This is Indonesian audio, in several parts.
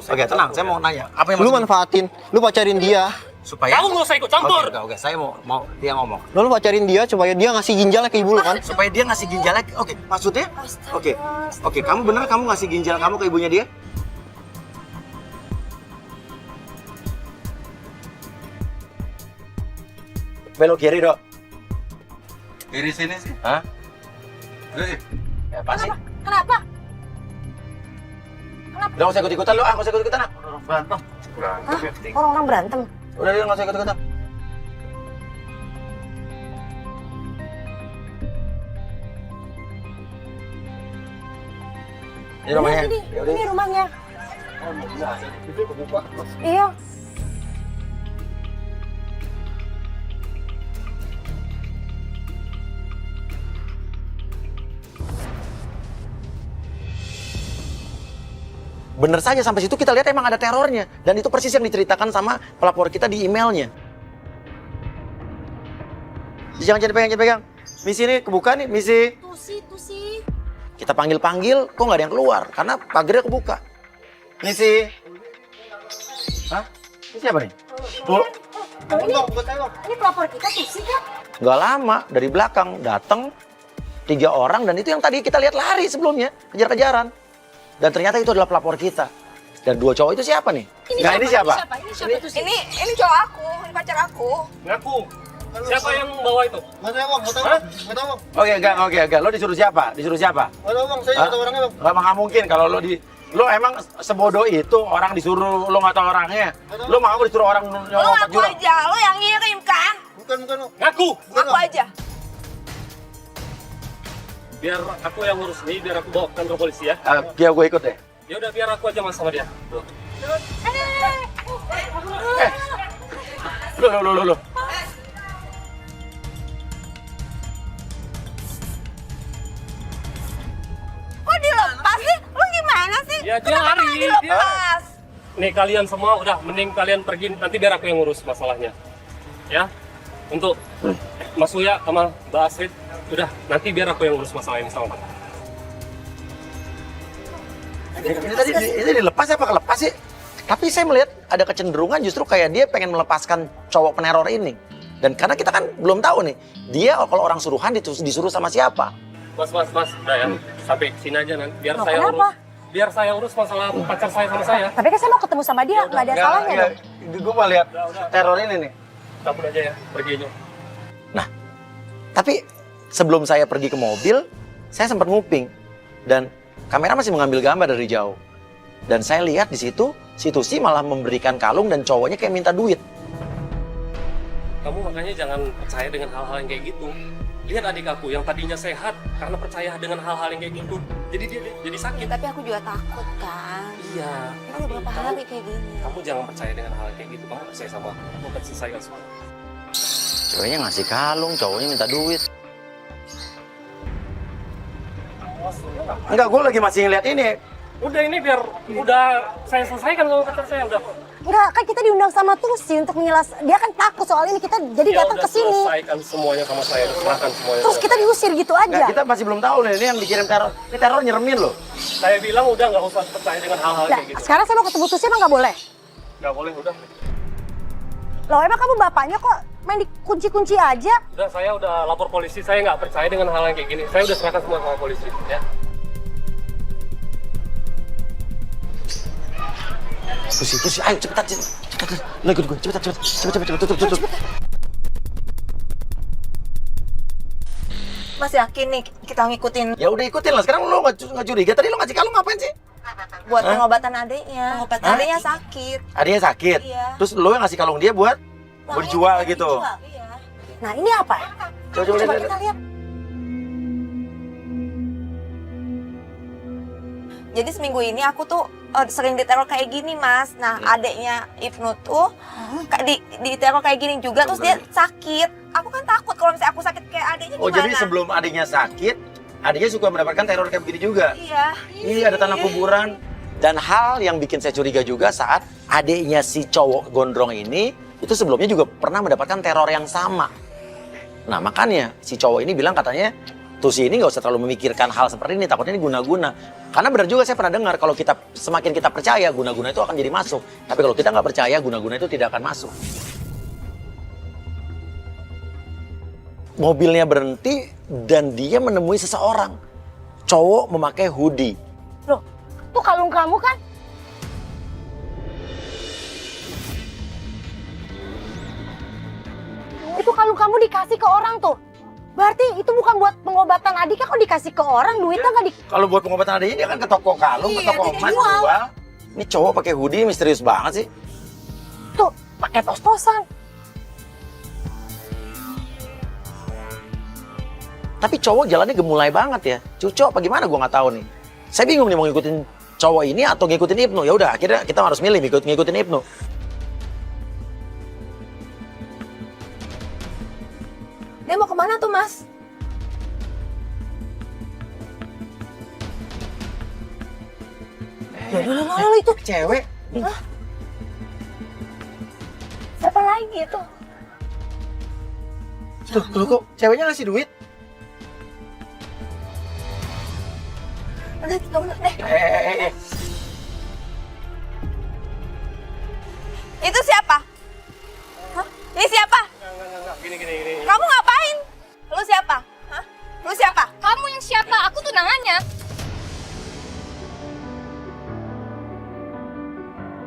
Oke, tenang, saya mau nanya. Apa yang Lu manfaatin, lu pacarin dia. supaya Kamu nggak usah ikut campur. Oke, saya mau dia ngomong. Lu pacarin dia supaya dia ngasih ginjalnya ke ibu lu kan? Supaya dia ngasih ginjalnya. Oke, maksudnya? Oke, kamu bener kamu ngasih ginjal kamu ke ibunya dia? Belok kiri, Dok. Kiri sini sih. Hah? Terus, Ya, apa sih? Kenapa? Udah nggak usah ikut-ikutan lu, nggak usah ikut-ikutan. orang berantem. Orang-orang berantem. Udah, nggak usah ikut-ikutan. Ini rumahnya. Yaudah. Ini rumahnya. Iya. Bener saja sampai situ kita lihat emang ada terornya. Dan itu persis yang diceritakan sama pelapor kita di emailnya. Jangan pegang. Misi ini kebuka nih, misi. Tuh sih. Kita panggil-panggil, kok nggak ada yang keluar? Karena pagarnya kebuka. Misi. Hah? Ini siapa nih? Oh, Ini pelapor kita tuh sih kan? nggak lama, dari belakang datang 3 orang. Dan itu yang tadi kita lihat lari sebelumnya, kejar-kejaran. Dan ternyata itu adalah pelapor kita. Dan 2 cowok itu siapa nih? Nggak, ini siapa? Ini siapa tuh sih? Ini cowok aku, ini pacar aku. Ngaku. Siapa yang bawa itu? Nggak tahu bang, nggak tahu bang. Oke. Lo disuruh siapa? Disuruh siapa? Nggak tahu bang, saya nggak tahu orangnya bang. Nggak mungkin kalau lo emang sebodoh itu orang disuruh lo nggak tahu orangnya. Lo mau disuruh orang Lo nyolong ngaku aja, lo yang ngirim kan? Bukan bang. Ngaku. Ngaku aja. Biar aku yang ngurus nih, biar aku bawa ke kantor polisi ya. Ya gue ikut deh. Ya udah biar aku aja mas sama dia. Tuh. Lo. Kok dilepas sih? Lo gimana sih? Ya, dia Kenapa lari, nggak dilepas? Nih kalian semua udah mending kalian pergi, nanti biar aku yang ngurus masalahnya. Ya. Untuk Mas Uya sama Mbak Astrid, udah nanti biar aku yang ngurus masalah ini sama Mbak. Ini tadi ini dilepas apa kelepas sih? Tapi saya melihat ada kecenderungan justru kayak dia pengen melepaskan cowok peneror ini. Dan karena kita kan belum tahu nih, dia kalau orang suruhan disuruh sama siapa. Mas, udah ya, sampai sini aja nanti, biar Loh, saya kenapa? urus. Biar saya urus masalah pacar saya sama saya. Tapi kan saya mau ketemu sama dia, nggak ada salahnya dong. Gue mau lihat teror ini nih. Cabut aja ya, pergi aja. Nah, tapi sebelum saya pergi ke mobil, saya sempat nguping. Dan kamera masih mengambil gambar dari jauh. Dan saya lihat di situ, si Tusi malah memberikan kalung dan cowoknya kayak minta duit. Kamu makanya jangan percaya dengan hal-hal yang kayak gitu. Lihat adik aku yang tadinya sehat karena percaya dengan hal-hal yang kayak gitu. Jadi dia jadi sakit. Tapi aku juga takut kan. Iya. Kan udah berapa hari kayak gini. Kamu jangan percaya dengan hal kayak gitu. Kamu percaya sama aku. Kamu akan selesaikan semua. Ceweknya ngasih kalung, cowoknya minta duit. Enggak, gue lagi masih ngeliat ini. Udah ini biar udah saya selesaikan sama pacar saya udah. Enggak, kan kita diundang sama Tusi untuk dia kan takut soal ini, kita jadi Ya datang udah ke sini. selesaikan semuanya sama saya, udah serahkan semuanya. Terus kita diusir gitu aja. Nggak, kita masih belum tahu nih, ini yang dikirim teror. Ini teror nyeremin loh. Saya bilang udah nggak usah percaya dengan hal-hal Nah, kayak gitu. sekarang saya mau ketemu Tusi emang nggak boleh? Nggak boleh, udah. Loh emang kamu bapaknya kok main dikunci-kunci aja? Udah, saya udah lapor polisi. Saya nggak percaya dengan hal yang kayak gini. Saya udah serahkan semua sama polisi, ya. Tusi, ayo cepetan. Lo ikut gue, cepetan. Tutup. Mas yakin nih kita ngikutin Ya udah ikutin lah, sekarang lo nggak curiga. Tadi lo ngasih kalung ngapain sih? buat pengobatan adiknya. Hah? Adiknya sakit. Adanya sakit. Iya. Terus lo yang ngasih kalung dia buat dijual Ini gitu. dijual, iya. Nah ini apa? Coba Coba lihat. kita lihat. Jadi seminggu ini aku tuh sering diteror kayak gini, Mas. Nah, adiknya Ibnu tuh diteror kayak gini juga, terus dia sakit. Aku kan takut kalau misalnya aku sakit kayak adiknya Oh gimana? jadi sebelum adiknya sakit, adiknya suka mendapatkan teror kayak begini juga. Iya. Ini ada tanah kuburan. Dan hal yang bikin saya curiga juga saat adiknya si cowok gondrong ini, itu sebelumnya juga pernah mendapatkan teror yang sama. Nah makanya si cowok ini bilang katanya, Tusi ini nggak usah terlalu memikirkan hal seperti ini, takutnya ini guna-guna. Karena benar juga saya pernah dengar kalau semakin kita percaya guna-guna itu akan jadi masuk. Tapi kalau kita nggak percaya guna-guna itu tidak akan masuk. Mobilnya berhenti dan dia menemui seseorang. Cowok memakai hoodie. Loh, tuh kalung kamu kan? Itu kalung kamu dikasih ke orang tuh. Berarti itu bukan buat pengobatan adiknya, kok dikasih ke orang, duitnya nggak di... Kalau buat pengobatan adiknya dia kan ke toko kalung, ke toko emas jual. Ini cowok pakai hoodie misterius banget sih. Tuh, pakai tos-tosan. Tapi cowok jalannya gemulai banget ya. Cucok apa gimana gua nggak tahu nih. Saya bingung nih mau ngikutin cowok ini atau ngikutin Ibnu. Ya udah, akhirnya kita harus milih ngikutin Ibnu. Dia mau kemana tuh, Mas? Lalu itu Cewek. Siapa lagi itu? Tuh kok ceweknya ngasih duit? Udah, tunggu deh. Itu siapa? Hah? Ini siapa? Enggak, gini. Kamu ngapain? Lu siapa? Hah? Lu siapa? Kamu yang siapa? Aku tunangannya.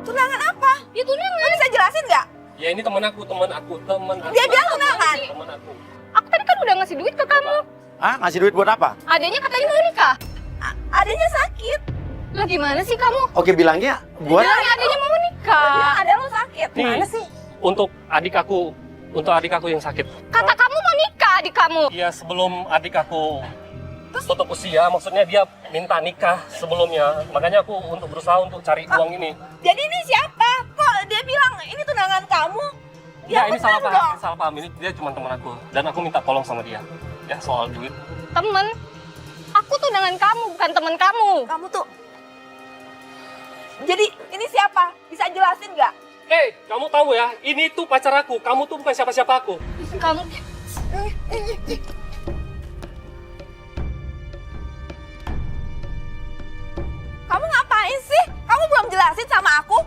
Tunangan apa? Ya tunangan. Lu bisa jelasin nggak? Ya ini teman aku. Dia bilang tunangan. Teman aku. Aku tadi kan udah ngasih duit ke kamu. Ah, ngasih duit buat apa? Adanya katanya mau nikah. Adanya sakit. Lah gimana sih kamu? Oke, bilangnya buat Bilangnya adanya mau nikah. Bilang ada lu sakit. Nih, Gimana sih? untuk adik aku yang sakit. Kata kamu mau nikah adik kamu. Iya, sebelum adik aku tutup usia, maksudnya dia minta nikah sebelumnya. Makanya aku untuk berusaha untuk cari uang ini. Jadi ini siapa? Kok dia bilang ini tunangan kamu? Ya, ini bener salah dong. paham, ini salah paham. Ini dia cuma teman aku. Dan aku minta tolong sama dia. Ya, soal duit. Temen. Aku tunangan kamu, bukan temen kamu. Kamu tuh. Jadi ini siapa? Bisa jelasin nggak? Kamu tahu ya, ini tuh pacar aku. Kamu tuh bukan siapa-siapa aku. Kamu Kamu ngapain sih? Kamu belum jelasin sama aku?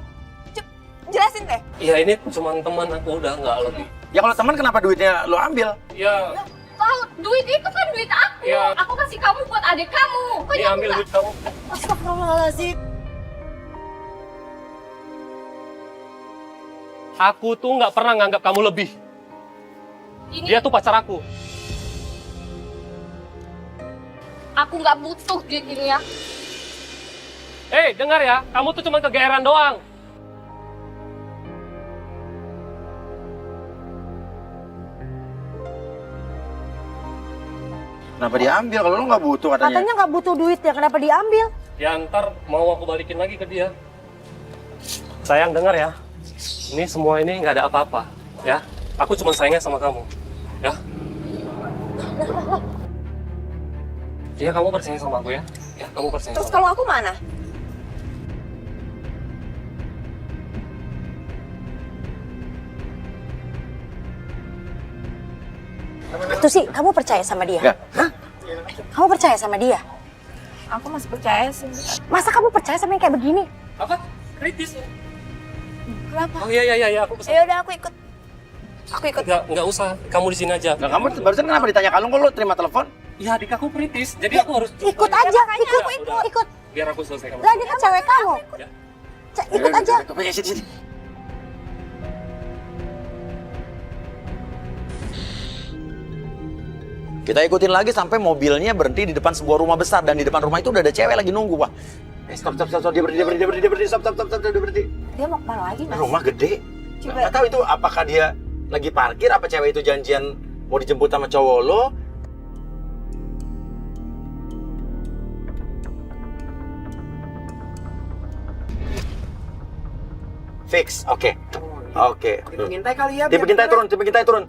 Jelasin deh. Iya, ini cuma teman aku, udah nggak lebih. Ya kalau teman kenapa duitnya lo ambil? Ya, tahu duit itu kan duit aku. Iya. Aku kasih kamu buat adik kamu. Kok dia ambil duit kamu. Astagfirullahaladzim. Aku tuh nggak pernah nganggap kamu lebih. Ini Dia tuh pacar aku. aku nggak butuh duit ini ya. Dengar ya, kamu tuh cuma kegeeran doang. Kenapa diambil kalau lo nggak butuh katanya? Katanya nggak butuh duit ya, kenapa diambil? Ya ntar mau aku balikin lagi ke dia. Sayang, dengar ya. Ini semua ini nggak ada apa-apa, ya. Aku cuma sayangnya sama kamu, ya. Iya, kamu percaya sama aku ya. Ya, kamu percaya Terus sama kalau aku mana? Itu sih, kamu percaya sama dia? Nggak. Hah? Kamu percaya sama dia? Aku masih percaya sih. Masa kamu percaya sama yang kayak begini? Apa? Kritis. Kenapa? Oh iya, aku pesan. Ya udah aku ikut. Aku ikut. Nggak usah. Kamu di sini aja. Nah, kamu barusan kenapa ditanya kalung kok lo terima telepon? Iya, adik aku kritis. Jadi aku harus Ikut aja, makanya aku ikut. biar aku selesaikan. Lah dia kan cewek kamu. Ya. Ikut aja. Sini. Kita ikutin lagi sampai mobilnya berhenti di depan sebuah rumah besar dan di depan rumah itu udah ada cewek lagi nunggu, Wah. Stop, dia berhenti, stop, dia berhenti. Dia mau kemana lagi, Mas? Rumah gede. Nggak tahu itu apakah dia lagi parkir, apa cewek itu janjian mau dijemput sama cowok lo. Fix, oke. Pengintai kali ya. Tipe kintai turun.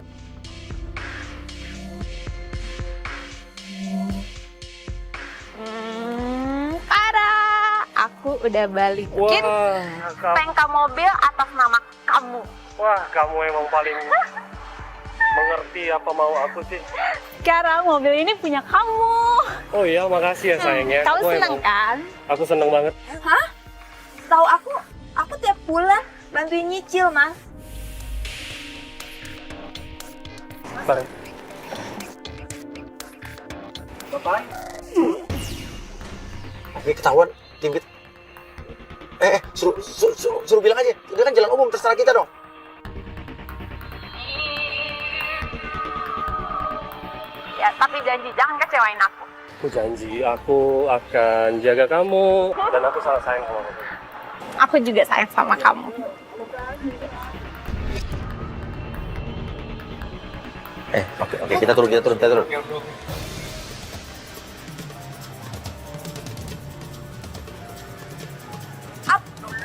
Aku udah balikin Wah, bengkel mobil atas nama kamu. kamu emang paling mengerti. ngerti apa mau aku sih. Sekarang mobil ini punya kamu. Oh iya, makasih ya sayangnya. Kamu seneng kan? Aku seneng banget. Hah? Tahu aku tiap bulan bantuin nyicil, Mas. Bentar. Oke, ketahuan tim kita. Suruh bilang aja. Ini kan jalan umum, terserah kita dong. Ya, tapi janji jangan kecewain aku. Aku janji aku akan jaga kamu dan aku sangat sayang sama kamu. Aku juga sayang sama kamu. Oke, kita turun.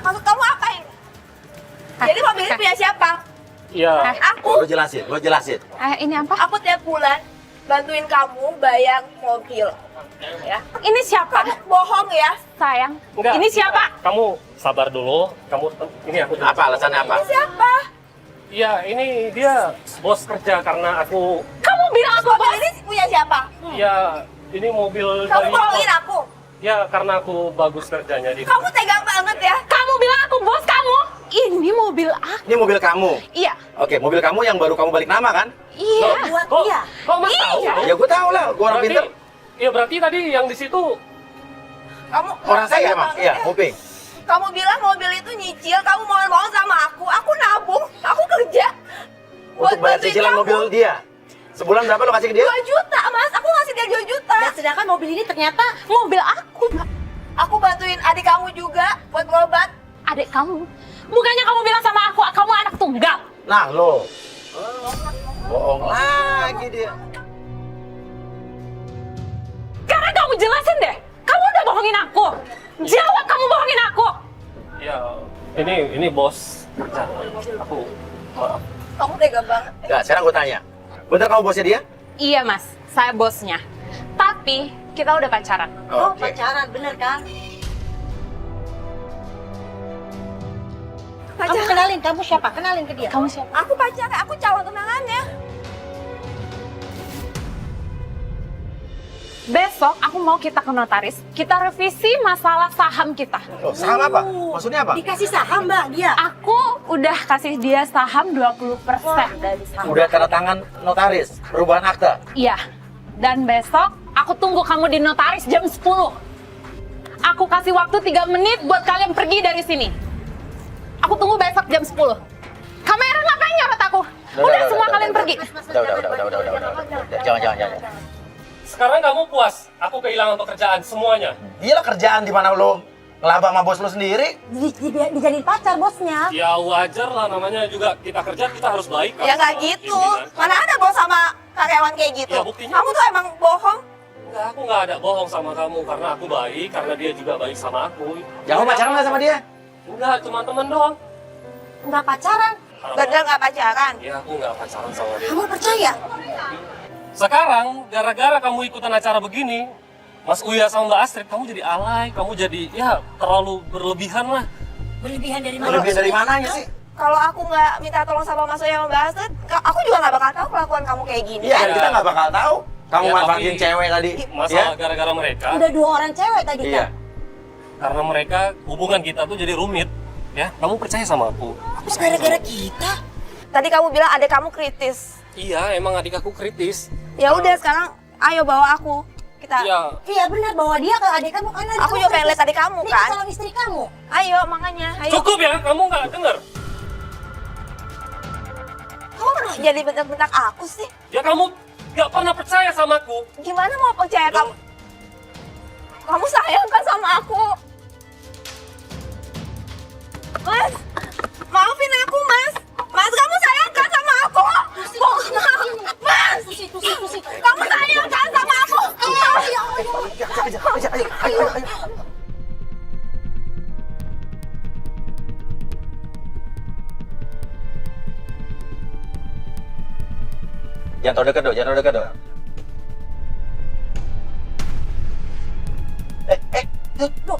Maksud kamu apa ini? Jadi mobil ini punya siapa? Iya. Aku. Lo jelasin. Ini apa? Aku tiap bulan bantuin kamu bayar mobil. Ya. Ini siapa? Kamu bohong ya? Sayang. Enggak. Ini siapa? Kamu sabar dulu. Ini aku. Apa alasannya apa? Ini siapa? Iya, ini dia bos kerja karena aku. Kamu bilang aku Mobil ini punya siapa? Ya, ini mobil Kamu dari. bohongin aku. Ya, karena aku bagus kerjanya di. Kamu tega banget ya. Kamu bilang aku bos kamu. Ini mobil aku. Ini mobil kamu. Iya. Oke, mobil kamu yang baru kamu balik nama kan? Iya. Buat Kok, dia. kok Mas tahu? Ya gue tahu lah, gue orang pinter. Iya, berarti tadi yang di situ. Kamu Orang saya tega emang. banget Iya, ya. Muping. Kamu bilang mobil itu nyicil, kamu mohon-mohon sama aku nabung, aku kerja. Untuk bayar bantuin cicilan kamu. mobil dia. Sebulan berapa lo kasih ke dia? 2 juta, Mas. Aku ngasih dia 2 juta. Dan sedangkan mobil ini ternyata Mobil aku. Aku bantuin adik kamu juga buat berobat. Adik kamu. Bukannya kamu bilang sama aku, kamu anak tunggal. Nah, lo. Bohong lagi dia. Sekarang kamu jelasin deh. Kamu udah bohongin aku. Jawab kamu bohongin aku. Ya, ini bos kerja. Aku. Maaf. Kamu tega banget. Nah, sekarang gue tanya. Bener kamu bosnya dia? Iya mas, saya bosnya. Tapi kita udah pacaran. oh Oke. pacaran, bener kan? Kamu Pacaran. kenalin, kamu siapa? Kenalin ke dia. Kamu siapa? Aku pacaran, aku calon tunangannya. Besok aku mau kita ke notaris. Kita revisi masalah saham kita. Loh, saham apa? Maksudnya apa? Dikasih saham mbak dia. Aku udah kasih dia saham 20% dari saham. Udah tanda tangan notaris, perubahan akta. Iya. Dan besok aku tunggu kamu di notaris jam 10. Aku kasih waktu 3 menit buat kalian pergi dari sini. Aku tunggu besok jam 10. Kamera ngapain nyorot aku? Udah semua kalian pergi. Udah. Jangan. Sekarang kamu puas? Aku kehilangan pekerjaan semuanya. Gila kerjaan di mana lo ngelaba sama bos lo sendiri? Dijadiin pacar bosnya. Ya wajar lah, namanya juga kita kerja, kita harus baik. Ya nggak gitu. Mana ada bos sama karyawan kayak gitu. Ya, buktinya. Kamu tuh emang bohong. Enggak, aku nggak ada bohong sama kamu karena aku baik, karena dia juga baik sama aku. Jangan pacaran nggak sama dia? Enggak, cuma teman doang. Nggak pacaran. Bener nggak pacaran. Ya aku nggak pacaran sama dia. Kamu percaya? Sekarang gara-gara kamu ikutan acara begini, Mas Uya sama Mbak Astrid, kamu jadi alay, kamu jadi ya terlalu berlebihan lah. Berlebihan dari mana? Lebih dari mananya sih? Kalau aku nggak minta tolong sama Mas Uya sama Mbak Astrid, aku juga nggak bakal tahu kelakuan kamu kayak gini. Iya, kita nggak bakal tahu. Kamu Ya, manfaatin tapi- cewek tadi. Masalah gara-gara mereka, Udah 2 orang cewek tadi Iya. kan? karena mereka hubungan kita tuh jadi rumit. Ya, kamu percaya sama aku? Terus gara-gara kita? Tadi kamu bilang adik kamu kritis. Iya, emang adik aku kritis. Ya udah sekarang, ayo bawa aku. Kita. Ya, Iya benar, bawa dia ke adik kamu karena Aku juga pengen lihat adik kamu Dia kan. calon istri kamu. Ayo makanya, ayo. cukup ya, kamu nggak denger? Kamu kenapa jadi bentak-bentak aku sih? Ya kamu nggak pernah percaya sama aku. Gimana mau percaya kamu? Kamu sayang kan sama aku? Mas, maafin aku mas. Mas, kamu sayang kan sama aku? Mas, kamu sayang kan sama aku? Ayo. Jangan terlalu dekat dong.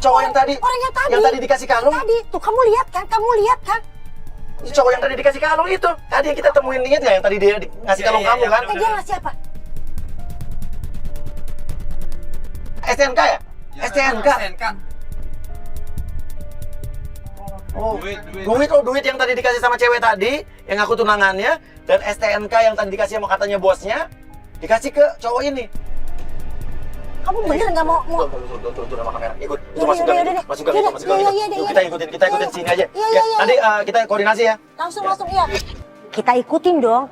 Cowok yang tadi. Orang yang tadi. Yang tadi dikasih kalung. Tadi, tuh kamu lihat kan? cowok yang tadi dikasih kalung itu. Tadi yang kita temuin, ingat nggak yang tadi dia ngasih kalung kamu kan? Dia ngasih apa? STNK ya? STNK. Oh, duit yang tadi dikasih sama cewek tadi, yang aku tunangannya, dan STNK yang tadi dikasih sama katanya bosnya, dikasih ke cowok ini. Kamu bener nggak mau? Tuh nama kamera. Ikut. Itu Yaudah, masuk gang yaudah, itu. yaudah. Masuk gang itu, Yaudah, masuk gang iya, itu. iya, Yuk, iya. kita ikutin sini aja. Iya, Ya, iya. nanti kita koordinasi ya. Langsung ya. Kita ikutin dong.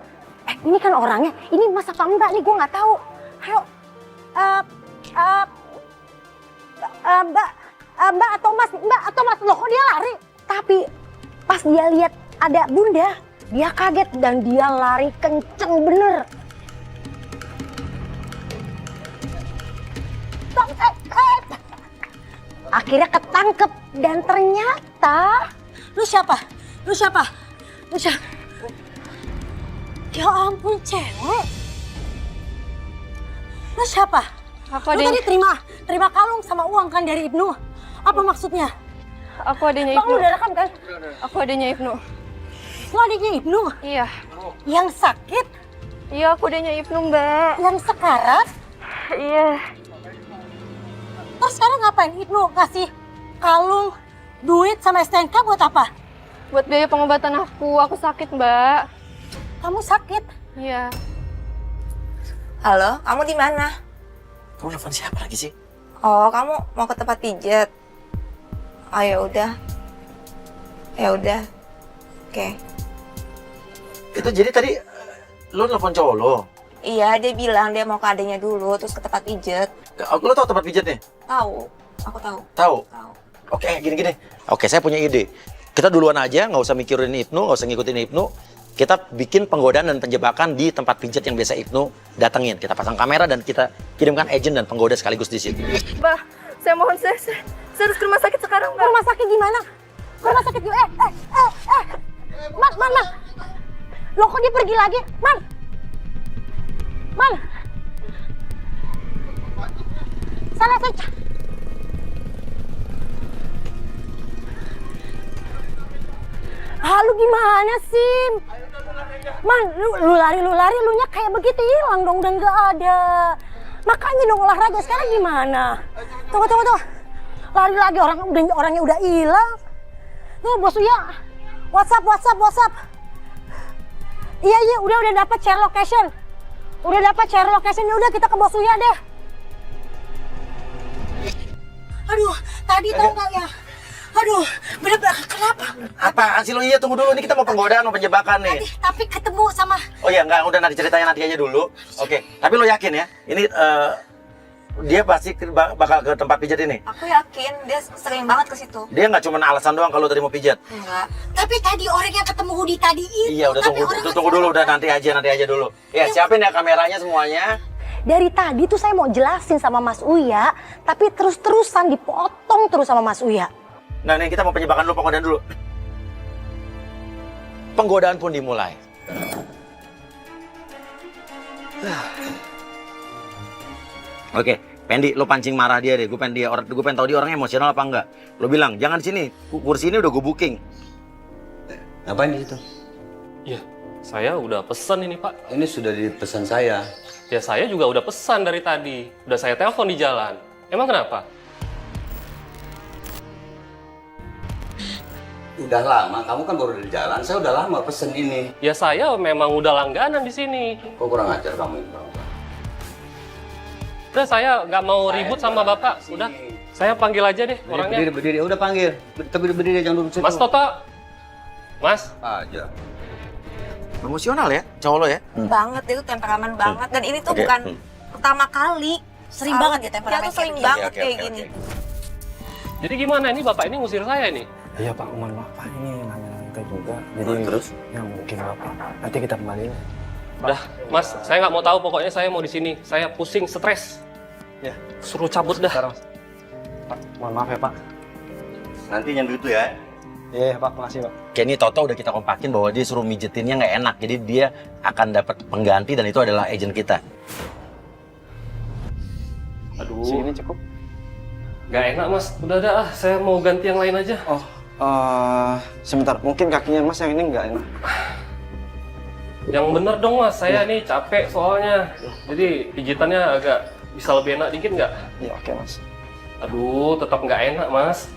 Ini kan orangnya. Ini masa apa enggak nih? Gue nggak tahu. Ayo, Mbak atau Mas, loh kok dia lari? Tapi pas dia lihat ada Bunda, dia kaget dan dia lari kenceng bener. Akhirnya ketangkep dan ternyata lu siapa? Ya ampun cewek. Lu siapa? Aku Lu tadi terima kalung sama uang kan dari Ibnu? Apa maksudnya? Aku adanya Bang, lu Ibnu. udah rekam kan? Aku adanya Ibnu. Lu adiknya Ibnu? Iya. Yang sakit? Iya, aku adanya Ibnu, Mbak. Yang sekarat? Iya. Terus sekarang ngapain Ibnu kasih kalung, duit sama STNK buat apa? Buat biaya pengobatan aku sakit, Mbak. Kamu sakit? Iya. Halo, kamu di mana? Kamu nelfon siapa lagi sih? Oh, kamu mau ke tempat pijat? Oh ya udah. Ya udah. Oke. Itu jadi tadi lo nelfon cowok lo. Iya, dia bilang dia mau ke adanya dulu, terus ke tempat pijat. Lo tau tempat pijatnya? Tahu, aku tahu. Tahu? Tahu. Oke, gini. Oke, saya punya ide. Kita duluan aja, nggak usah mikirin Ibnu, nggak usah ngikutin Ibnu. Kita bikin penggodaan dan penjebakan di tempat pijat yang biasa Ibnu datengin. Kita pasang kamera dan kita kirimkan agent dan penggoda sekaligus di situ. Mbak, saya mohon saya harus ke rumah sakit sekarang, Mbak. Rumah sakit gimana? Rumah sakit gimana? Man. Loh kok dia pergi lagi? Man. Salah saja. Lu gimana sih? Man, lu lari, lu nya kayak begitu hilang dong, udah nggak ada. Makanya dong olahraga sekarang gimana? Tunggu. Lari lagi orangnya udah hilang. Tuh bos Uya, WhatsApp. Iya, udah dapat share location. Ya udah kita ke bos Uya deh. Aduh, tadi tau nggak ya? Aduh, bener-bener kenapa? Apaan sih lo? Iya, tunggu dulu. Ini kita mau penggodaan, mau penjebakan nih. Tapi ketemu sama Oh ya, enggak, udah nanti ceritanya nanti aja dulu. Oke, tapi lo yakin ya? Ini dia pasti bakal ke tempat pijat ini. Aku yakin dia sering banget ke situ. Dia nggak cuma alasan doang kalau tadi mau pijat. Enggak. tapi tadi orang yang ketemu Hudi tadi itu. Iya, udah tapi tunggu dulu, udah nanti aja dulu. Ya, siapin ya kameranya semuanya. Dari tadi tuh saya mau jelasin sama Mas Uya, tapi terus-terusan dipotong terus sama Mas Uya. Nah, nih kita mau penjebakan dulu, penggodaan dulu. Penggodaan pun dimulai. Oke, Pendi, lo pancing marah dia deh. Gue pengen tahu dia orangnya emosional apa enggak. Lo bilang, jangan di sini. Kursi ini udah gue booking. Ngapain di situ? Iya, saya udah pesan ini Pak. Ini sudah dipesan saya. Ya saya juga udah pesan dari tadi. Udah saya telepon di jalan. Emang kenapa? Udah lama, kamu kan baru di jalan. Saya udah lama pesen ini. Ya saya memang udah langganan di sini. Kok kurang ajar kamu ini, Bang? Udah saya nggak mau ribut sama Bapak. Udah, saya panggil aja deh orangnya. Berdiri. Udah panggil. Tapi berdiri, jangan duduk situ. Mas Toto. Mas. Aja. Emosional ya, cowok lo ya? Banget, dia tuh temperamen banget. Dan ini tuh Oke. bukan pertama kali. Sering banget ya temperamen Dia tuh sering kayak banget Oke, kayak oke, gini. Jadi gimana ini Bapak ini ngusir saya nih? Iya Pak, mohon maaf Pak, ini namanya kita juga. Jadi Terus? yang mungkin Bapak. Nanti kita kembaliin. Udah, Mas, saya nggak mau tahu. Pokoknya saya mau di sini. Saya pusing, stres. Ya. Suruh cabut dah. Sekarang. Pak, mohon maaf ya Pak. Nanti yang itu ya. Iya Pak, makasih Pak. Kayak ini Toto udah kita kompakin bahwa dia suruh mijetinnya nggak enak. Jadi dia akan dapat pengganti dan itu adalah agent kita. Aduh, Sini cukup. nggak enak Mas. Udah, saya mau ganti yang lain aja. Oh, Sebentar, mungkin kakinya Mas yang ini nggak enak. Yang bener dong mas, saya nih capek soalnya. Jadi pijitannya agak bisa lebih enak dikit nggak? Iya, oke Mas. Aduh, tetap nggak enak mas.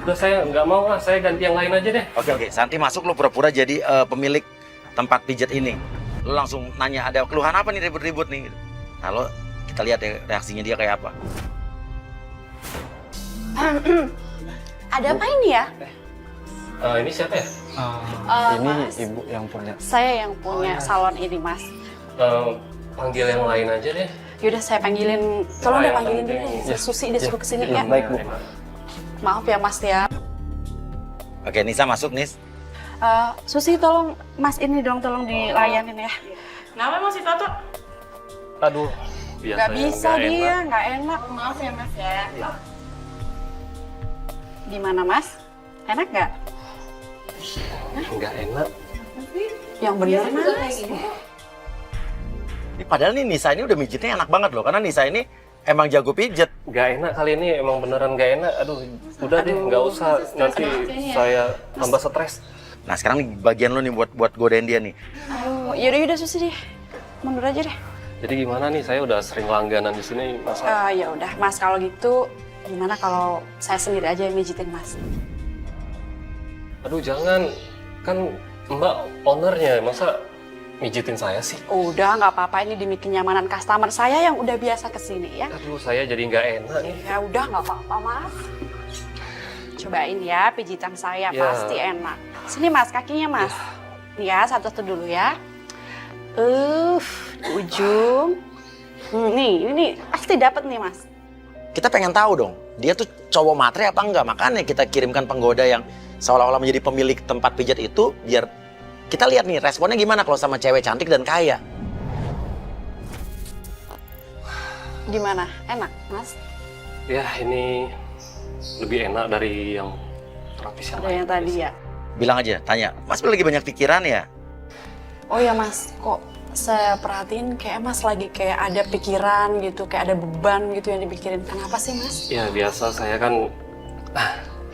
Udah saya nggak mau mas, saya ganti yang lain aja deh. Oke, Santi masuk lu pura-pura jadi pemilik tempat pijat ini. Lu langsung nanya ada keluhan apa nih ribut-ribut nih. Lalu kita lihat ya reaksinya dia kayak apa. Ada apa ini ya? Ini siapa ya? Ini Mas. ibu yang punya. Saya yang punya salon ini, Mas. Panggil yang lain aja deh. Yaudah saya panggilin, tolong deh Yang panggilin penting. dulu. Susi dia suruh kesini ya. Baik Bu. Maaf ya Mas ya. Oke, Nisa masuk, Nis. Susi tolong Mas ini dong, tolong dilayanin ya. Kenapa Mas Toto? Aduh, biasanya Gak bisa nggak dia, enak. nggak enak. Maaf ya Mas ya. Gimana Mas? Enak nggak? Nggak enak. Yang bener Mas. Ini padahal nih Nisa ini udah mijitnya enak banget loh, karena Nisa ini emang jago pijet. Nggak enak kali ini, emang beneran nggak enak. Aduh, udah deh, nggak usah. Nanti saya tambah stres. Nah sekarang nih bagian lu nih buat godain dia nih. Aduh, yaudah Susi deh. Mundur aja deh. Jadi gimana nih, saya udah sering langganan di sini, Mas. Ya udah Mas, kalau gitu gimana kalau saya sendiri aja yang mijitin Mas? Aduh, jangan. Kan Mbak ownernya, masa mijitin saya sih? Udah, nggak apa-apa, ini demi kenyamanan customer saya yang udah biasa kesini ya. Aduh, saya jadi nggak enak nih. Ya udah, nggak apa-apa Mas. Cobain ya pijitan saya, Ya. pasti enak. Sini Mas, kakinya Mas. Nih ya, satu-satu dulu ya. Ujung. Ini pasti dapat nih Mas. Kita pengen tahu dong, dia tuh cowok matre apa enggak? Makanya kita kirimkan penggoda yang seolah-olah menjadi pemilik tempat pijat itu, biar kita lihat nih responnya gimana kalau sama cewek cantik dan kaya. Gimana? Enak Mas? Ya, ini lebih enak dari yang terapis yang Ada lain. yang tadi ya? Bilang aja, tanya, Mas lagi banyak pikiran ya? Oh ya Mas, kok saya perhatiin kayak Mas lagi kayak ada pikiran gitu, kayak ada beban gitu yang dipikirin. Kenapa sih Mas? Ya, biasa saya kan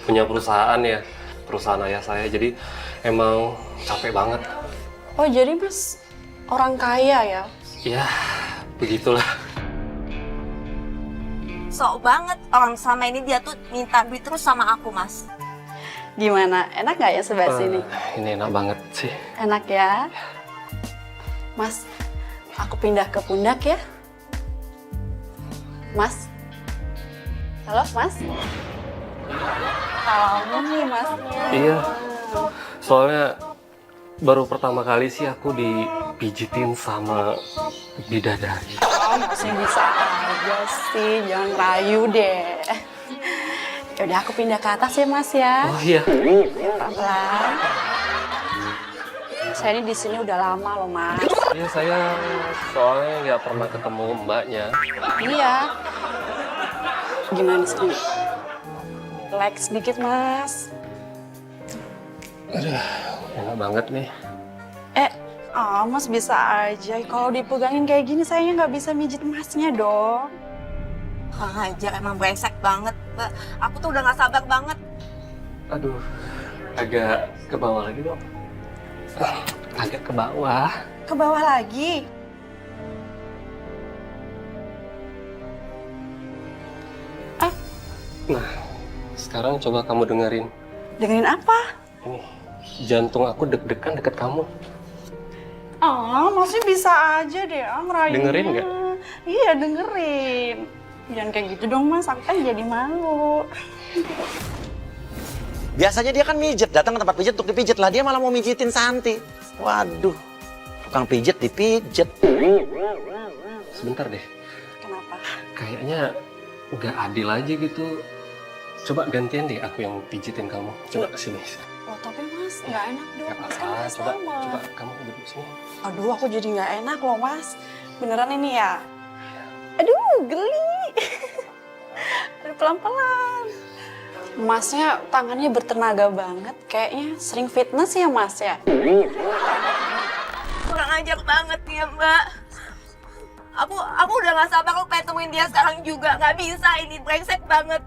punya perusahaan ya. Perusahaan ayah saya, jadi emang capek banget. Oh jadi Mas orang kaya ya? Ya, begitulah. Sok banget, orang selama ini dia tuh minta duit terus sama aku mas. Gimana? Enak nggak ya sebelah sini? Ini enak banget sih. Enak ya? Mas, aku pindah ke pundak ya? Mas? Halo Mas? Halo nih Mas. Iya, soalnya baru pertama kali sih aku dipijitin sama bidadari. Oh masih bisa aja sih, jangan rayu deh. Yaudah aku pindah ke atas ya Mas ya. Oh iya. Pelan-pelan. Saya ini di sini udah lama loh Mas. Iya, saya soalnya nggak pernah ketemu mbaknya. Iya. Gimana di sini? Like sedikit Mas. Enak banget nih. Mas bisa aja. Kalau dipegangin kayak gini, sayanya nggak bisa mijit Masnya dong. Ajar emang brengsek banget. Mbak. Aku tuh udah gak sabar banget. Aduh, agak ke bawah lagi dong. Agak ke bawah. Ke bawah lagi. Nah, sekarang coba kamu dengerin. Dengerin apa? Ini, jantung aku deg-degan deket kamu. Masih bisa aja deh, ngerayu. Dengerin nggak? Iya, dengerin. Jangan kayak gitu dong Mas, aku kan jadi malu. Biasanya dia kan mijet, datang ke tempat pijet untuk dipijet lah, dia malah mau mijitin Santi. Waduh, tukang pijet dipijet. Sebentar deh, Kenapa? kayaknya nggak adil aja gitu. Coba gantian deh aku yang pijitin kamu. Coba kesini. Loh, tapi Mas, nggak enak dong. Gak Mas apa-apa, kan udah sama. coba kamu duduk sini. Aduh, aku jadi nggak enak loh Mas. Beneran ini ya? Aduh, geli. Aduh, pelan-pelan. Masnya tangannya bertenaga banget. Kayaknya sering fitness ya Mas ya? Kurang ajar banget ya mbak. Aku udah gak sabar, aku pengen temuin dia sekarang juga. Gak bisa, ini brengsek banget.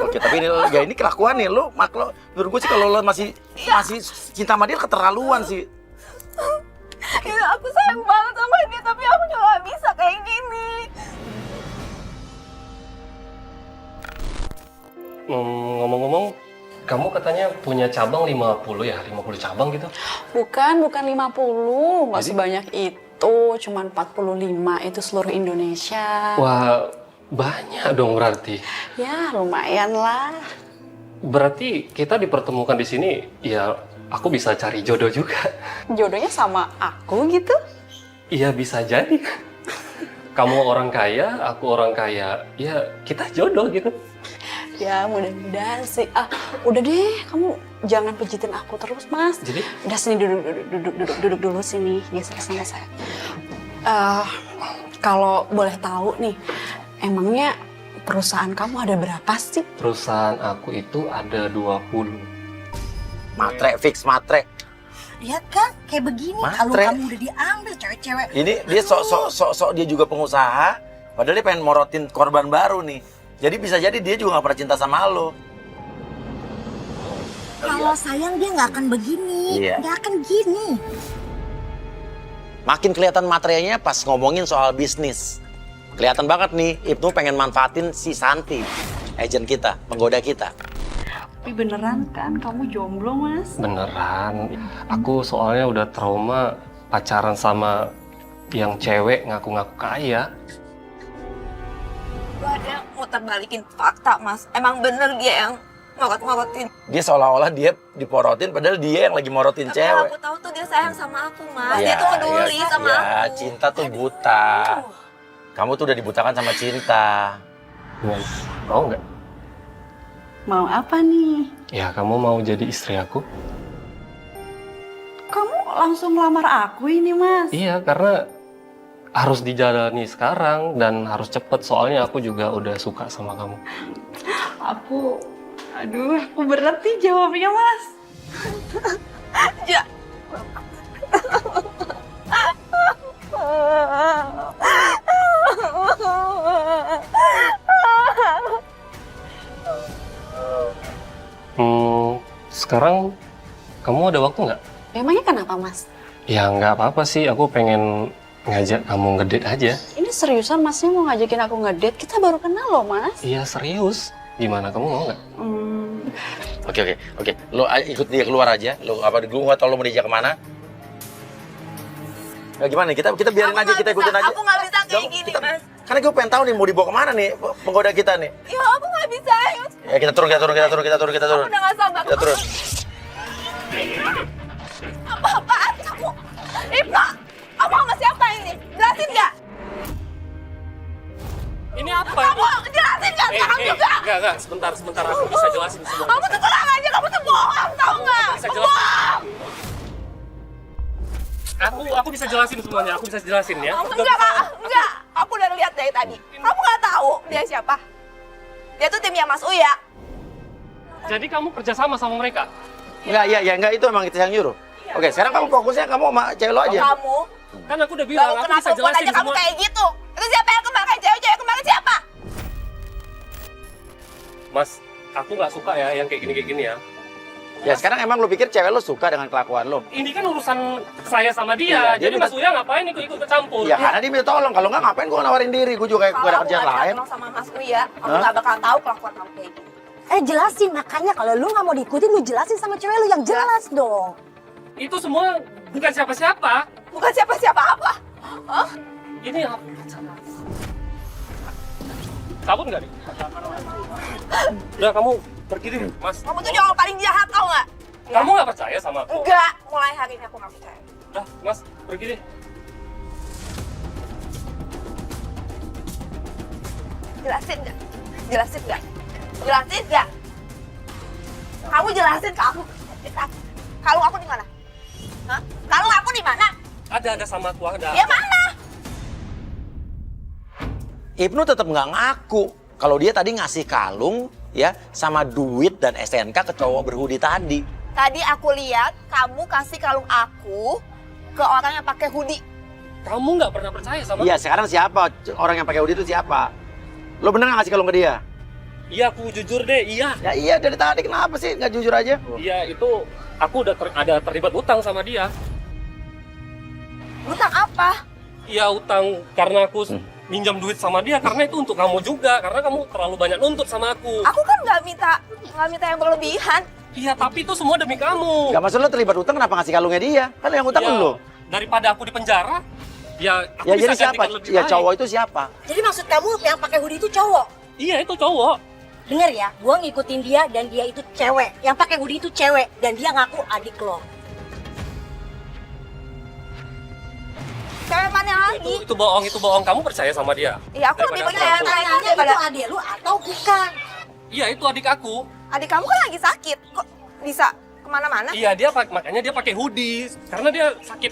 Oke, tapi ini kelakuan nih, lu menurut gue sih kalau lo masih cinta sama dia keterlaluan sih. Ya, aku sayang banget sama dia, tapi aku juga gak bisa kayak gini. Ngomong-ngomong, kamu katanya punya cabang 50 ya? 50 cabang gitu? Bukan 50, nggak sebanyak itu, cuman 45 itu seluruh Indonesia. Wah, banyak dong berarti. Ya, lumayan lah. Berarti kita dipertemukan di sini, ya aku bisa cari jodoh juga. Jodohnya sama aku gitu? Iya, bisa jadi. Kamu orang kaya, aku orang kaya, ya kita jodoh gitu. Ya, mudah-mudahan sih. Udah deh, kamu jangan pijitin aku terus, Mas. Jadi? Udah sini, duduk dulu sini. Geser sama saya. Kalau boleh tahu nih, emangnya perusahaan kamu ada berapa sih? Perusahaan aku itu ada 20. Matre, fix matre. Lihat kan, kayak begini. Kalau Matre. kamu udah diambil cewek-cewek. Ini dia sok dia juga pengusaha, padahal dia pengen morotin korban baru nih. Jadi bisa jadi dia juga gak pernah cinta sama lo. Kalau sayang dia nggak akan begini, Iya. nggak akan gini. Makin kelihatan materinya pas ngomongin soal bisnis. Kelihatan banget nih, Ibnu pengen manfaatin si Santi, agent kita, penggoda kita. Tapi beneran kan kamu jomblo, Mas? Beneran. Aku soalnya udah trauma pacaran sama yang cewek ngaku-ngaku kaya. Gak ada muter balikin fakta, Mas. Emang bener dia yang ngorot-ngorotin. Dia seolah-olah dia diporotin, padahal dia yang lagi morotin Tapi cewek. aku tahu tuh dia sayang sama aku, Mas. Ya, Dia tuh peduli sama ya, aku. cinta tuh buta. Kamu tuh udah dibutakan sama cinta. Mau nggak? Mau apa nih? Ya, kamu mau jadi istri aku? Kamu langsung lamar aku ini, Mas? Iya, karena harus dijalani sekarang dan harus cepet. Soalnya aku juga udah suka sama kamu. Aku berat nih jawabnya, Mas. Ja. Sekarang kamu ada waktu nggak? Emangnya kenapa, Mas? Ya nggak apa-apa sih, aku pengen ngajak kamu ngedate aja. Ini seriusan Masnya mau ngajakin aku ngedate? Kita baru kenal loh, Mas. Iya serius. Gimana, kamu mau nggak? Oke. Lo ikut dia keluar aja. Lo nggak tahu lo mau diajak kemana? Ya gimana? Kita biarin aja, kita ikutin aja. Aku nggak bisa kayak gini, Mas. Karena gue pengen tahu nih mau dibawa kemana nih penggoda kita nih. Ya, aku nggak bisa. Ya kita turun. Aku udah nggak sabar. Kita turun. Apa-apaan kamu? Ibnu, kamu sama siapa ini? Jelasin nggak? Ini apa? Kamu jelasin nggak sekarang juga? Enggak, sebentar. Aku bisa jelasin semua. Kamu tuh kurang aja, kamu tuh bohong, tau nggak? Bisa jelasin. Aku bisa jelasin semuanya. Aku bisa jelasin ya. Enggak. Aku udah lihat dari tadi. Kamu nggak tahu dia siapa? Dia tuh timnya Mas Uya. Jadi kamu kerjasama sama mereka? Enggak, itu emang kita yang nyuruh. Oke, sekarang kamu fokusnya kamu sama cewek lo aja. Kamu Kan aku udah bilang, baru aku kenal bisa perempuan jelasin aja kamu semua. kayak gitu. Itu siapa yang kemarin? Cewek-cewek kemarin siapa? Mas, aku nggak suka ya yang kayak gini ya. Ya sekarang emang lo pikir cewek lo suka dengan kelakuan lo? Ini kan urusan saya sama Iya, dia. Jadi dia Mas Uya ngapain ikut campur? Ya karena dia minta tolong. Kalau nggak ngapain gue nawarin diri. Gue juga kayak gue ada Kalau aku kerjaan nggak lain. kenal sama Mas Uya, aku nggak bakal tahu kelakuan kamu kayak gitu. Jelasin, makanya kalau lu nggak mau diikutin, lu jelasin sama cewek lu yang jelas dong. Itu semua bukan siapa-siapa. Bukan siapa-siapa apa? Ini apa? Sabun nggak nih? Udah, kamu pergi deh, Mas. Kamu tuh orang paling jahat, tau nggak? Kamu nggak percaya sama aku? Enggak, mulai hari ini aku nggak percaya. Udah, Mas, pergi deh. Jelasin nggak? Kamu jelasin ke aku. Kalung aku di mana? Hah? Kalung aku di mana? Ada sama aku, ada. Dia mana? Ibnu tetap nggak ngaku kalau dia tadi ngasih kalung ya sama duit dan STNK ke cowok berhoodie tadi. Tadi aku lihat kamu kasih kalung aku ke orang yang pakai hoodie. Kamu nggak pernah percaya sama Iya, sekarang siapa orang yang pakai hoodie itu siapa? Lo bener nggak ngasih kalung ke dia? Iya, aku jujur deh, iya. Ya iya, dari tadi kenapa sih nggak jujur aja? Iya, itu aku udah ada terlibat utang sama dia. Utang apa? Iya, utang karena aku minjam duit sama dia, karena itu untuk kamu juga, karena kamu terlalu banyak nuntut sama aku. Aku kan nggak minta yang berlebihan. Iya, tapi itu semua demi kamu. Gak maksud lo terlibat utang kenapa ngasih kalungnya dia? Kan yang utang Iya, lo. daripada aku di penjara, ya aku Ya bisa jadi siapa? gantikan lebih Ya baik. cowok itu siapa? Jadi maksud kamu yang pakai hoodie itu cowok? Iya, itu cowok. Dengar ya, gua ngikutin dia dan dia itu cewek. Yang pakai hoodie itu cewek dan dia ngaku adik lo. Cewek mana lagi? Itu bohong. Kamu percaya sama dia? Iya, aku lebih Daripada percaya aku. sama dia Tanya daripada itu adik lu atau bukan? Iya, itu adik aku. adik kamu kan lagi sakit. Kok bisa kemana-mana? Iya, makanya dia pakai hoodie karena dia sakit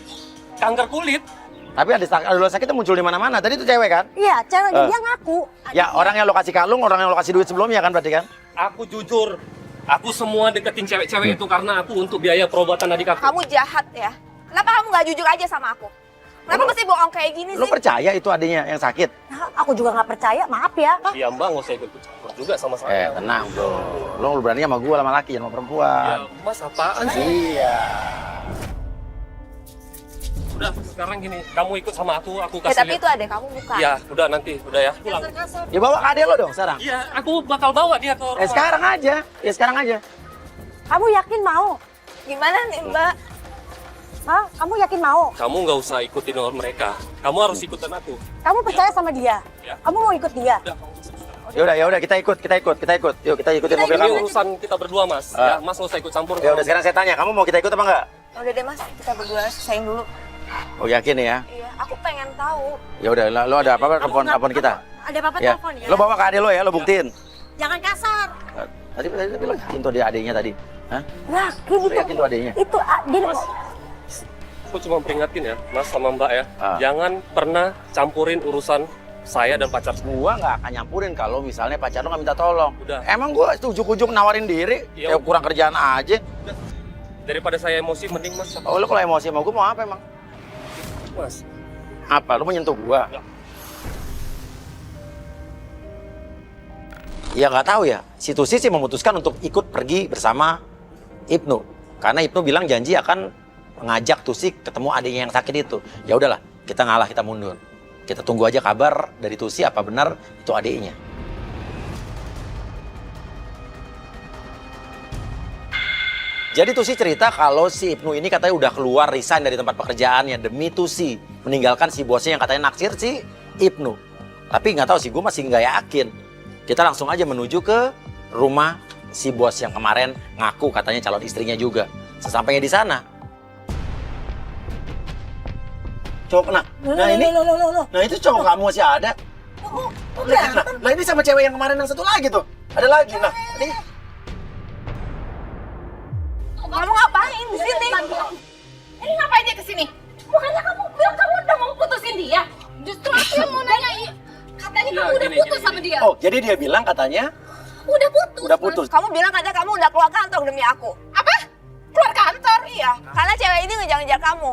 kanker kulit. Tapi ada sakit itu muncul di mana-mana. Tadi itu cewek kan? Iya, cewek dia ngaku. Ya orang yang lo kasih kalung, orang yang lo kasih duit sebelumnya kan berarti kan? Aku jujur, aku semua deketin cewek-cewek itu karena aku untuk biaya perobatan adik aku. Kamu jahat ya. Kenapa kamu nggak jujur aja sama aku? Kenapa mesti bohong kayak gini Lo sih? percaya itu adiknya yang sakit? Nah, aku juga nggak percaya, maaf ya. Iya mbak, nggak usah ikut campur juga sama saya. Tenang bro. Lo berani sama gue sama laki, sama perempuan. Ya mas apaan sih? Iya. Udah, sekarang gini, kamu ikut sama aku Ya kasih tapi lihat. itu adek kamu bukan. Iya, udah nanti, udah ya, pulang. Ya bawa ke adek lo dong sekarang. Iya, aku bakal bawa dia ke rumah. Sekarang aja. Ya sekarang aja. Kamu yakin mau? Gimana nih mbak? Hah? Kamu yakin mau? Kamu nggak usah ikutin mereka. Kamu harus ikutin aku. Kamu percaya sama dia? Ya. Kamu mau ikut dia? Udah, Ya udah kita ikut. Yuk kita ikutin mobil ini kamu. urusan kita berdua mas. Ya, mas nggak usah ikut campur. Ya udah sekarang saya tanya, kamu mau kita ikut apa enggak? Udah deh mas, kita berdua selesaiin dulu. Oh yakin ya? Iya, aku pengen tahu. Ya udah, lo ada apa-apa telepon kita. Ada apa-apa Ya. telepon ya? Lo bawa ke adek lo ya, lo buktiin. Jangan kasar. Tadi lo yakin tuh dia adeknya tadi. Hah? Yakin Lo itu. yakin tuh adeknya? Itu dia Mas, aku cuma peringatin ya, mas sama mbak ya. Ah. Jangan pernah campurin urusan saya dan pacar. Gua nggak akan nyampurin kalau misalnya pacar lo nggak minta tolong. Udah. Emang gua ujuk-ujuk nawarin diri, Ya, kurang kerjaan aja. Daripada saya emosi, mending mas sama Oh lo kalau emosi sama gua mau apa emang? mas. Apa? Lo menyentuh gua? Ya nggak tahu ya. Si Tusi sih memutuskan untuk ikut pergi bersama Ibnu. Karena Ibnu bilang janji akan mengajak Tusi ketemu adiknya yang sakit itu. Ya udahlah, kita ngalah, kita mundur. Kita tunggu aja kabar dari Tusi apa benar itu adiknya. Jadi Tusi cerita kalau si Ibnu ini katanya udah keluar resign dari tempat pekerjaannya demi Tusi. Meninggalkan si bosnya yang katanya naksir si Ibnu. Tapi nggak tahu sih, gue masih nggak yakin. Kita langsung aja menuju ke rumah si bos yang kemarin ngaku katanya calon istrinya juga. Sesampainya di sana. Cowok, nah ini, nah itu cowok kamu masih ada. Nah ini sama cewek yang kemarin yang satu lagi tuh. Ada lagi, nah ini. Kamu ngapain di sini? Ini ngapain dia kesini? Bukannya kamu bilang kamu udah mau putusin dia? Justru aku yang mau nanya, katanya Ya, kamu udah gini, putus gini, sama dia. Oh, jadi dia bilang katanya Udah putus. udah putus. Kamu bilang katanya kamu udah keluar kantor demi aku. Apa? Keluar kantor? Iya, karena cewek ini ngejar-ngejar kamu.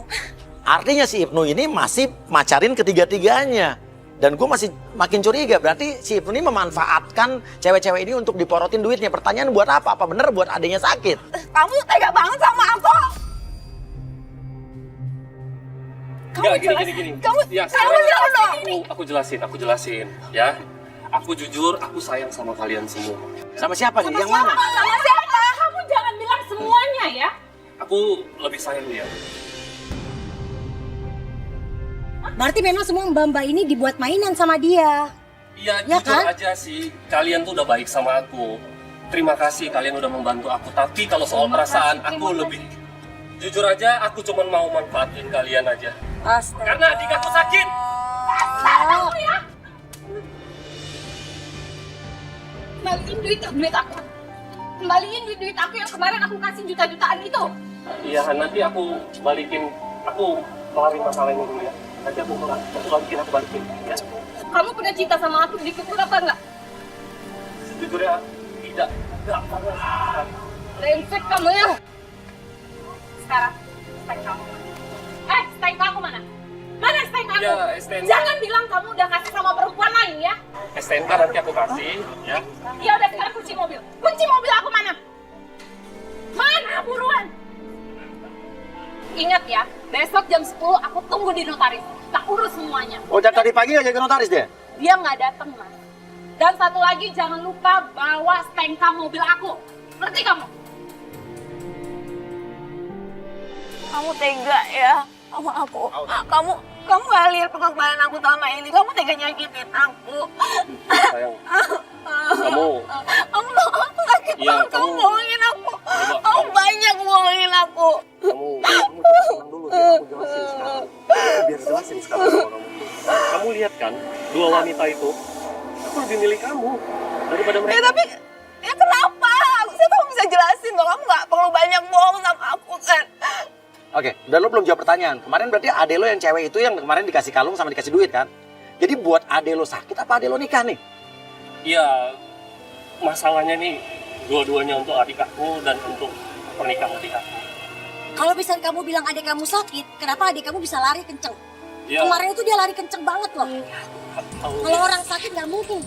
Artinya si Ibnu ini masih macarin ketiga-tiganya. Dan gue masih makin curiga, berarti si Ibnu ini memanfaatkan cewek-cewek ini untuk diporotin duitnya. Pertanyaan buat apa? Apa bener buat adanya sakit? Kamu tega banget sama aku. Ya, gini. Kamu Ya, jauh dong. aku jelasin ya. Aku jujur, aku sayang sama kalian semua. Sama siapa nih? Yang mana? Sama siapa? Kamu jangan bilang semuanya ya. Aku lebih sayang dia. Berarti memang semua mbak-mbak ini dibuat mainan sama dia. Iya, Ya jujur kan? aja sih, kalian tuh udah baik sama aku. Terima kasih kalian udah membantu aku. Tapi kalau soal perasaan, aku lebih jujur aja, aku cuma mau manfaatin kalian aja. Astaga. Karena adik aku sakit. Kamu ya. Kembaliin duit aku. Kembaliin duit aku yang kemarin aku kasih juta-jutaan itu. Iya, nanti aku balikin. Aku kelarin masalah ini dulu ya. Nanti aku balikin. Ya. Kamu pernah cinta sama aku sedikit pun apa enggak? Sejujurnya tidak banget. Brengsek kamu ya. Sekarang, stay kamu. Stay kamu mana? Mana stay kamu? Ya, STNK. Jangan bilang kamu udah kasih sama perempuan lain ya. STNK nanti aku kasih, ya. Ya udah sekarang kunci mobil. Kunci mobil aku mana? Mana buruan? Ingat ya, besok jam 10 aku tunggu di notaris. Tak urus semuanya. Oh, tadi pagi nggak jadi notaris dia? Dia nggak datang, Mas. Dan satu lagi, jangan lupa bawa stnk mobil aku. Ngerti kamu? Kamu tega ya sama aku. Kamu gak lihat pengorbanan aku selama ini. Kamu tega nyakitin aku. Sayang, kamu sakit Iya, banget. Kamu kamu- bohongin aku. Coba, Kamu banyak bohongin aku. kamu tenang dulu, biar aku jelasin sekarang. Biar jelasin sekarang sama kamu. Kamu lihat kan, dua wanita itu, aku lebih milih kamu daripada mereka. Tapi ya kenapa? Saya kamu bisa jelasin dong. Kamu gak perlu banyak bohong sama aku kan. Oke, dan lo belum jawab pertanyaan. Kemarin berarti ade lo yang cewek itu yang kemarin dikasih kalung sama dikasih duit kan? Jadi buat ade lo sakit apa ade lo nikah nih? Iya, masalahnya nih dua-duanya untuk adik aku dan untuk pernikahan adik aku. Kalau misalnya kamu bilang adik kamu sakit, kenapa adik kamu bisa lari kenceng? Iya, Kemarin itu dia lari kenceng banget loh. tahu. Kalau orang sakit nggak mungkin.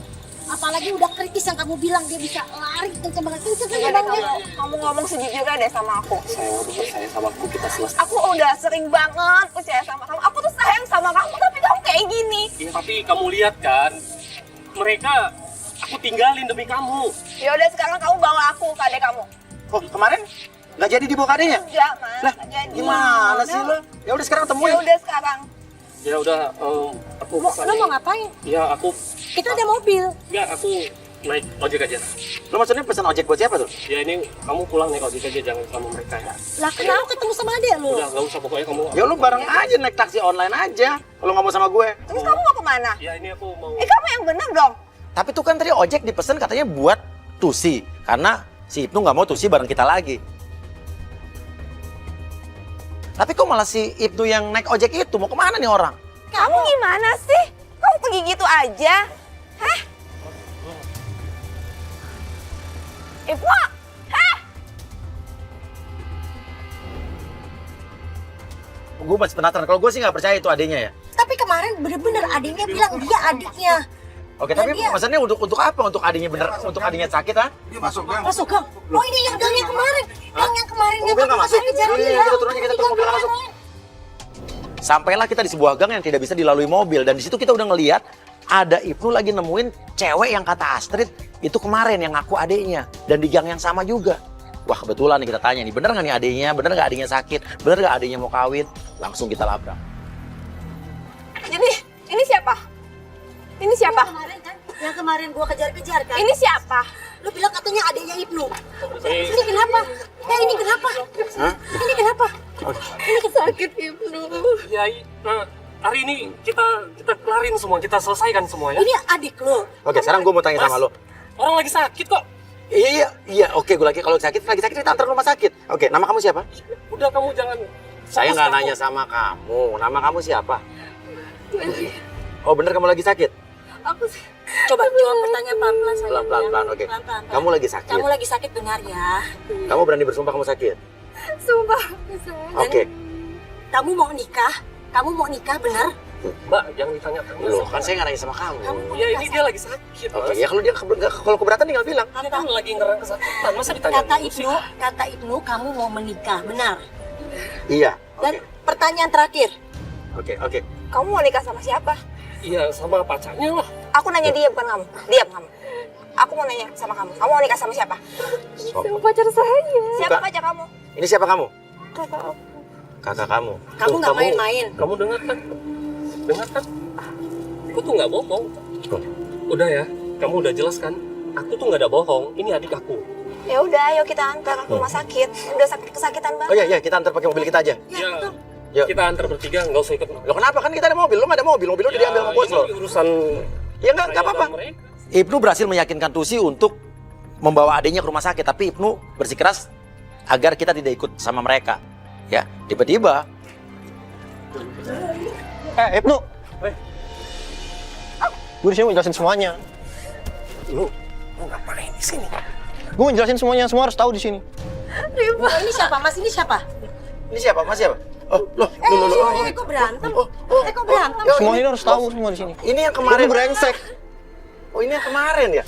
Apalagi udah kritis yang kamu bilang dia bisa lari kenceng banget. Kenceng Coba deh banget. kamu ngomong sejujurnya deh sama aku. Sayang, udah percaya sama aku, kita selesai. Aku udah sering banget percaya sama kamu. Aku tuh sayang sama kamu, tapi kamu kayak gini. Ya, tapi kamu lihat kan, mereka aku tinggalin demi kamu. Ya udah sekarang kamu bawa aku ke adek kamu. Oh, kemarin nggak jadi dibawa ke adenya? Enggak, Mas. Lah, Nggak jadi. gimana sih lo? Ya udah sekarang Ya temuin. udah sekarang. Ya udah, aku Lo mau ngapain? Ya aku, Itu ada mobil. ya aku naik ojek aja. Lo maksudnya pesan ojek buat siapa tuh? Ya ini kamu pulang naik ojek aja, jangan sama mereka ya. Lah kenapa ketemu sama adik lo? Udah, nggak usah, pokoknya kamu. Ya lo bareng aja naik taksi online aja. Kalau nggak mau sama gue. Terus kamu mau kemana? Ya ini aku mau. Kamu yang bener dong. Tapi tuh kan tadi ojek dipesan katanya buat Tusi. Karena si Ibnu nggak mau Tusi bareng kita lagi. Tapi kok malah si Ibnu yang naik ojek itu? Mau kemana nih orang? Kamu gimana sih? Kamu pergi gitu aja? Hah? Ibu? Hah? Gue masih penasaran. Kalau gue sih nggak percaya itu adiknya ya. Tapi kemarin bener-bener adiknya bilang dia adiknya. Oke, tapi dia- maksudnya untuk apa? Untuk adiknya bener? Untuk adiknya sakit, ah? Dia masuk gang. Masuk gang. Oh ini yang gang yang kemarin. Yang kemarin Mobil nggak masuk? kejar Iya, dia. kita turun aja, kita turun, mobil nggak masuk. Sampailah kita di sebuah gang yang tidak bisa dilalui mobil. Dan di situ kita udah ngeliat ada Ibnu lagi nemuin cewek yang kata Astrid itu kemarin yang ngaku adiknya. Dan di gang yang sama juga. Wah, kebetulan nih kita tanya nih, bener nggak nih adiknya? Bener nggak adiknya sakit? Bener nggak adiknya mau kawin? Langsung kita labrak. Jadi, ini siapa? Ini siapa? Kemarin kan, yang kemarin gua kejar-kejar kan. Ini siapa? Lu bilang katanya adiknya Ibnu. Ini- Ini kenapa? Ini kenapa? Hah? Ini kenapa? Ini sakit Ibnu. Ya, hari ini kita kelarin semua, kita selesaikan semua ya. Ini adik lo. Oke, sekarang gue mau tanya sama lo. Orang lagi sakit kok. Iya, oke, gue lagi kalau lagi sakit kita antar rumah sakit. Oke, nama kamu siapa? Udah, kamu jangan. Saya nggak nanya sama kamu. Nama kamu siapa? Oh, bener kamu lagi sakit? Coba jawab pertanyaan pelan-pelan sayang. Pelan-pelan, oke. Pelan-pelan. Kamu lagi sakit? Kamu lagi sakit benar ya. Kamu berani bersumpah kamu sakit? Sumpah. Oke. Kamu mau nikah? Kamu mau nikah benar? Mbak, jangan ditanya terus. Loh, kan saya nggak nanya sama kamu. Kamu mau Ya nikah? ini dia lagi sakit. Oke, ya kalau dia kalau keberatan tinggal bilang. Dia kan lagi ngerang kesakitan, masa ditanya Kata terus sih? Ibnu, kamu mau menikah, benar? Iya. Dan pertanyaan terakhir, Oke. Kamu mau nikah sama siapa? Iya, sama pacarnya lah. Aku nanya dia bukan kamu. Diam kamu. Aku mau nanya sama kamu. Kamu mau nikah sama siapa? Sama pacar saya. Siapa Bukan. pacar kamu? Ini siapa kamu? Kakak aku. Kakak kamu. kamu Tuh, nggak main-main. Kamu dengar kan? Dengar kan? Aku tuh nggak bohong. Tuh. Udah ya, kamu udah jelas kan? Aku tuh nggak ada bohong. Ini adik aku. Ya udah, ayo kita antar ke rumah sakit. Udah kesakitan Oh banget. iya, kita antar pakai mobil kita aja. Ya, Yuk. kita antar bertiga, nggak usah ikut. Lo kenapa? Kan kita ada mobil, lo nggak ada mobil. Mobil lo udah diambil sama bos lo. ini urusan Ya nggak saya apa-apa. dan mereka. Ibnu berhasil meyakinkan Tusi untuk membawa adiknya ke rumah sakit, tapi Ibnu bersikeras agar kita tidak ikut sama mereka. Ya, tiba-tiba Ibnu. Gue di sini mau jelasin semuanya. lu ngapain di sini? Gue mau jelasin semuanya, semua harus tahu di sini. Ini siapa, Mas? Ini siapa? Ini siapa? Mas siapa? Loh. Kok berantem? Kok berantem? Semua ini harus tahu semua di sini. Ini yang kemarin Itu brengsek. Oh, ini yang kemarin ya?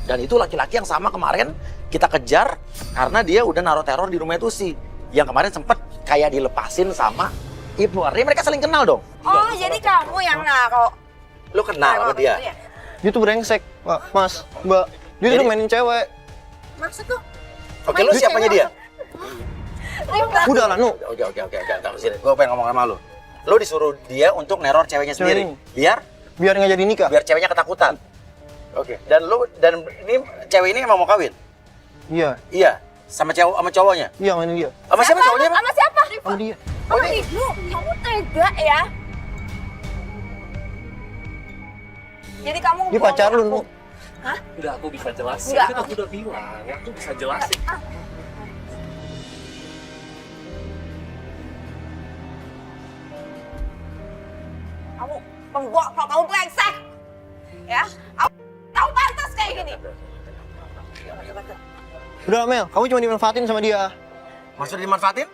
Dan itu laki-laki yang sama kemarin kita kejar karena dia udah naruh teror di rumah Tusi. Yang kemarin sempet kayak dilepasin sama Ibnu. Artinya mereka saling kenal dong. Oh, jadi kamu yang naruh. Lo kenal sama dia? Dia tuh brengsek, Pak, Mas, Mbak. Dia tuh mainin cewek. Maksud tuh? Oke, lo siapanya dia? Udah lah, Nu. Oke. Tahu sini. Gue pengen ngomong sama lo. Lo disuruh dia untuk neror ceweknya sendiri. Cewek biar nggak jadi nikah. Biar ceweknya ketakutan. Oke. Dan ini cewek ini emang mau kawin? Iya. Sama cowoknya? Iya, mainin dia. Sama siapa cowoknya? Sama siapa? Sama dia. Oh, Ibnu, kamu tega ya? Jadi kamu Dia pacar lu, Nu. Udah aku bisa jelasin. Enggak. Kan aku udah bilang, aku bisa jelasin. Kamu pembohong, kamu brengsek. Ya, kamu pantas kayak gini. Udah lah, Mel. Kamu cuma dimanfaatin sama dia. Maksudnya dimanfaatin?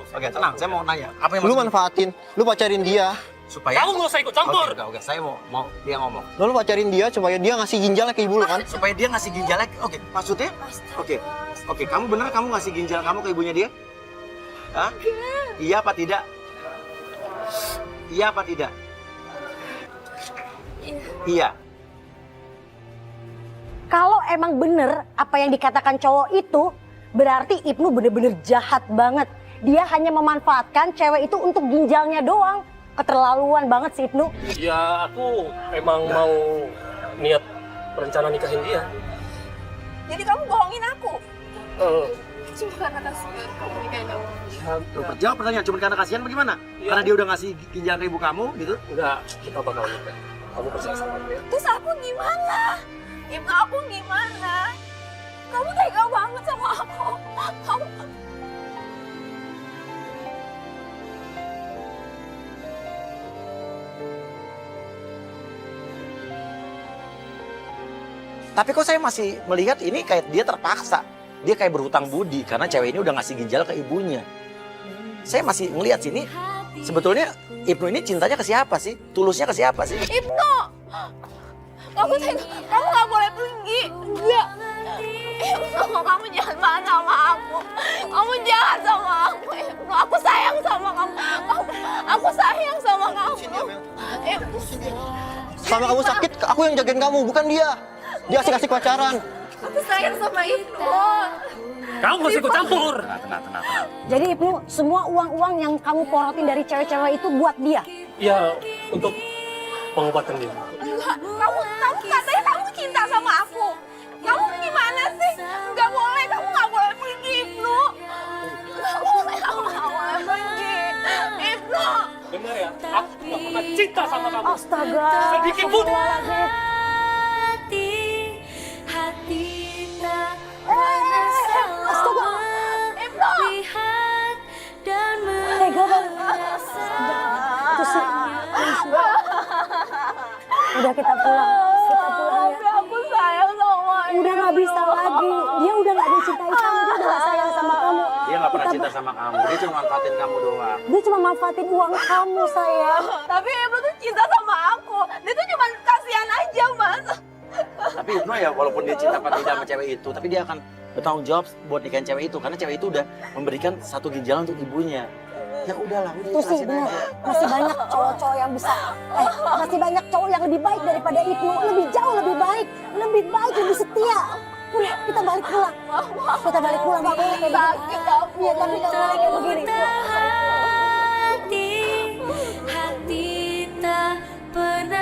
Oke, tenang. Saya mau nanya. Apa yang Lu maksudnya? manfaatin. Lu pacarin dia. Supaya Kamu nggak usah ikut campur. Oke. Saya mau dia ngomong. Lu pacarin dia supaya dia ngasih ginjalnya ke ibu lu kan? Supaya dia ngasih ginjalnya. Oke, maksudnya? Oke, kamu bener kamu ngasih ginjal kamu ke ibunya dia? Hah? Iya apa tidak? Iya apa tidak? Iya. Kalau emang bener apa yang dikatakan cowok itu, berarti Ibnu bener-bener jahat banget. Dia hanya memanfaatkan cewek itu untuk ginjalnya doang. Keterlaluan banget sih Ibnu. Ya aku emang mau niat rencana nikahin dia. Jadi kamu bohongin aku. Cuma karena kasihan kamu nikahin aku. Tuh, jawab pertanyaan. Cuma karena kasihan bagaimana? Iya. Karena dia udah ngasih ginjal ke ibu kamu gitu? Enggak, kita bakal nikah. Kamu percaya sama dia? Terus aku gimana? Ibu aku gimana? Kamu tega banget sama aku. Kamu Tapi kok saya masih melihat ini kayak dia terpaksa. Dia kayak berhutang budi karena cewek ini udah ngasih ginjal ke ibunya. Saya masih melihat sini, sebetulnya Ibnu ini cintanya ke siapa sih? Tulusnya ke siapa sih? Ibnu, kamu nggak boleh pergi. Enggak. Ibnu, kamu jangan marah sama aku. Kamu jahat sama aku, Ibnu. Aku sayang sama kamu. Aku sayang sama kamu. Ibnu. Sama kamu sakit, aku yang jagain kamu, bukan dia. Dia asik-asik pacaran. Aku sayang sama Ibnu. Kamu nggak usah ikut campur. Tenang. Jadi Ibnu, semua uang-uang yang kamu porotin dari cewek-cewek itu buat dia. Ya, untuk pengobatan dia. Enggak, kamu katanya kamu cinta sama aku. Kamu gimana sih? Enggak boleh, kamu nggak boleh pergi, Ibnu. Nggak boleh, kamu nggak boleh pergi. Ibnu. Bener ya? Aku nggak pernah cinta sama kamu. Astaga. Sedikit pun. Astaga. Ibnu. Tega banget. Itu sih. Udah kita pulang ya. Aku sayang sama Udah nggak bisa lagi. Dia udah nggak dicintai kamu. Dia udah nggak sayang sama kamu. Dia nggak pernah cinta sama kamu. Dia cuma manfaatin kamu doang. Dia cuma manfaatin uang kamu, sayang. Tapi Ibnu tuh cinta sama aku. Dia tuh cuma kasihan aja, Mas. Tapi Ibnu ya walaupun dia cinta apa tidak sama cewek itu, tapi dia akan bertanggung jawab buat nikahin cewek itu karena cewek itu udah memberikan satu ginjal untuk ibunya. Ya udahlah, udah Itu sih ikhlasin bener. aja. Masih banyak cowok-cowok yang bisa. Masih banyak cowok yang lebih baik daripada Ibnu. Lebih jauh lebih baik, lebih setia. Udah, kita balik pulang. Kita balik pulang. Gak boleh kayak begini. Iya, tapi gak boleh kayak begini. Hati tak pernah